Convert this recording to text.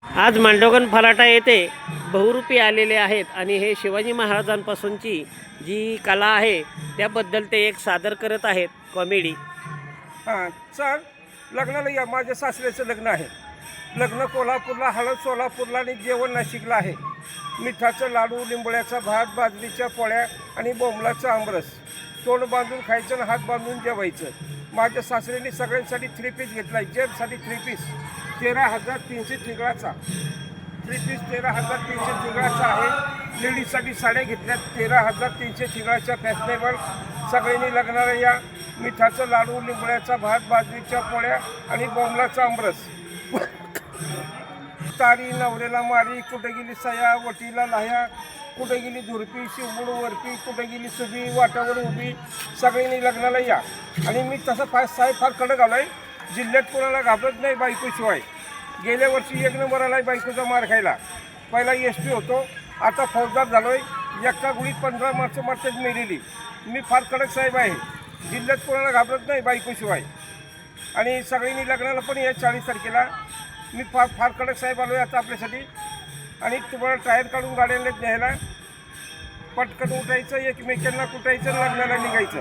आज मांडवगण फलाटा येथे बहुरूपी आलेले आहेत आणि हे शिवाजी महाराजांपासूनची जी कला आहे त्याबद्दल ते एक सादर करत आहेत कॉमेडी। हां सर, लग्नाला या. माझ्या सासऱ्याचं लग्न आहे. लग्न कोल्हापूरला, हळद सोलापूरला आणि जेवण नाशिकला आहे. मिठाचं लाडू, लिंबोळ्याचा भात, बाजरीच्या पोळ्या आणि बोंबलाचं आमरस. तोंड बांधून खायचं आणि हात बांधून जेवायचं. माझ्या सासऱ्यांनी सगळ्यांसाठी 3 पीस घेतला आहे. जेंट्ससाठी 3 पीस 13,300 ठिगळाचा. 3 पीस 13,300 ठिगळाचा आहे. लेडीजसाठी साड्या घेतल्यात 13,300 ठिगळाच्या फॅशनेबल. सगळ्यांनी लग्नाला या. मिठाचं लाडू, लिंबोळ्याचा भात, बाजरीच्या पोळ्या आणि बोंबलाचा आमरस. तारी नवऱ्याला मारी, कुठे गेली सया, वटीला लाह्या, कुठे गेली झुरपी, शिवबुड वरपी, कुठे गेली सुबी, वाटावर उभी. सगळ्यांनी लग्नाला या. आणि मी तसं फार कडक आलो आहे. जिल्ह्यात कोणाला घाबरत नाही बायकोशिवाय. गेल्या वर्षी 1 नंबर आला आहे बायकोचा मार खायला. पहिला SP होतो, आता फौजदार झालो आहे. एका गुळीत 15 मार्च मेलेली. मी फार कडक साहेब आहे. जिल्ह्यात कोणाला घाबरत नाही बायकोशिवाय. आणि सगळ्यांनी लग्नाला पण या 40 तारखेला. मी फार कडक साहेब आलो आहे आता आपल्यासाठी. आणि तुम्हाला टायर काढून गाड्यांना न्यायला. पटकन उठायचं, एकमेकांना कुटायचं, लग्नाला निघायचं.